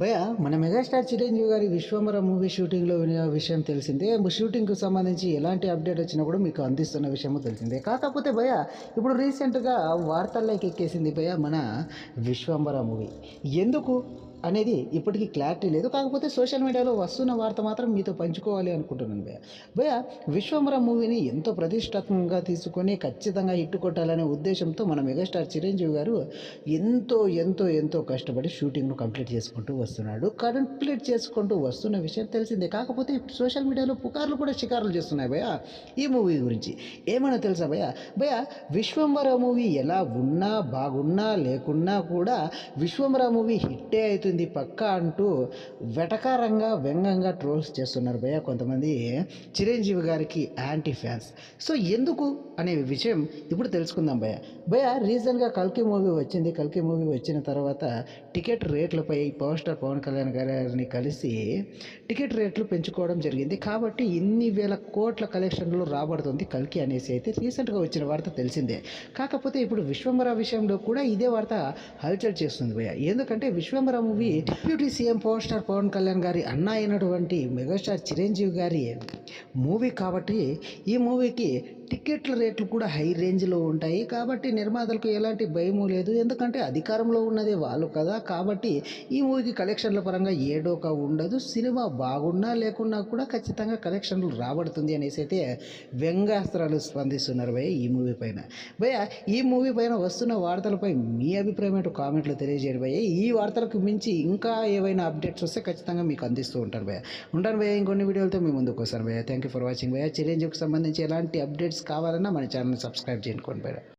భయ్య మన మెగాస్టార్ చిరంజీవి గారి విశ్వంబర మూవీ షూటింగ్లో వినే విషయం తెలిసిందే. షూటింగ్కు సంబంధించి ఎలాంటి అప్డేట్ వచ్చినా కూడా మీకు అందిస్తున్న విషయము తెలిసిందే. కాకపోతే భయ్య ఇప్పుడు రీసెంట్గా వార్తల్లోకి ఎక్కేసింది భయ్య మన విశ్వంబర మూవీ. ఎందుకు అనేది ఇప్పటికీ క్లారిటీ లేదు. కాకపోతే సోషల్ మీడియాలో వస్తున్న వార్త మాత్రం మీతో పంచుకోవాలి అనుకుంటున్నాను భయ్య. భయ్య విశ్వంబర మూవీని ఎంతో ప్రతిష్టాత్మకంగా తీసుకొని ఖచ్చితంగా హిట్ కొట్టాలనే ఉద్దేశంతో మన మెగాస్టార్ చిరంజీవి గారు ఎంతో ఎంతో ఎంతో కష్టపడి షూటింగ్ను కంప్లీట్ చేసుకుంటూ వస్తున్నాడు. కంప్లీట్ చేసుకుంటూ వస్తున్న విషయం తెలిసిందే. కాకపోతే ఇప్పుడు సోషల్ మీడియాలో పుకార్లు కూడా షికారులు చేస్తున్నాయి భయ్య ఈ మూవీ గురించి. ఏమైనా తెలుసా భయ్య? భయ్య విశ్వంబర మూవీ ఎలా ఉన్నా బాగున్నా లేకున్నా కూడా విశ్వంబర మూవీ హిట్టే అవుతుంది పక్కా అంటూ వెటకారంగా వ్యంగ్యంగా ట్రోల్స్ చేస్తున్నారు భయ్య కొంతమంది చిరంజీవి గారికి యాంటీ ఫ్యాన్స్. సో ఎందుకు అనే విషయం ఇప్పుడు తెలుసుకుందాం భయ్య. భయ్య రీసెంట్గా కల్కి మూవీ వచ్చింది. కల్కి మూవీ వచ్చిన తర్వాత టికెట్ రేట్లపై పవర్ స్టార్ పవన్ కళ్యాణ్ గారిని కలిసి టికెట్ రేట్లు పెంచుకోవడం జరిగింది. కాబట్టి ఇన్ని వేల కోట్ల కలెక్షన్లు రాబడుతుంది కల్కి అనేసి అయితే రీసెంట్గా వచ్చిన వార్త తెలిసిందే. కాకపోతే ఇప్పుడు విశ్వంబర విషయంలో కూడా ఇదే వార్త హల్చల్ చేస్తుంది భయ్య. ఎందుకంటే Vishwambhara movie deputy CM power star Pawan Kalyan గారి అన్న అయినటువంటి మెగాస్టార్ చిరంజీవి గారి మూవీ కాబట్టి ఈ మూవీకి టికెట్ల రేట్లు కూడా హై రేంజ్లో ఉంటాయి. కాబట్టి నిర్మాతలకు ఎలాంటి భయము లేదు. ఎందుకంటే అధికారంలో ఉన్నదే వాళ్ళు కదా. కాబట్టి ఈ మూవీకి కలెక్షన్ల పరంగా ఏ డోకా ఉండదు. సినిమా బాగున్నా లేకున్నా కూడా ఖచ్చితంగా కలెక్షన్లు రాబడుతుంది అనేసి అయితే వ్యంగ్యాస్త్రాలు స్పందిస్తున్నారు భయ్య ఈ మూవీ పైన. భయ్య ఈ మూవీ పైన వస్తున్న వార్తలపై మీ అభిప్రాయం ఏంటో కామెంట్లో తెలియజేయండి భయ్య. ఈ వార్తలకు మించి ఇంకా ఏవైనా అప్డేట్స్ వస్తే ఖచ్చితంగా మీకు అందిస్తూ ఉంటాను భయ్య. ఉంటాను భయ్య ఇంకొన్ని వీడియోలతో మీ ముందుకు వస్తాను భయ్య. థ్యాంక్ యూ ఫర్ వాచింగ్ భయ్య. చిరంజీవికి సంబంధించి ఎలాంటి అప్డేట్స్ కావాలన్నా మన ఛానల్ సబ్స్క్రైబ్ చేసుకోండి భయ్య.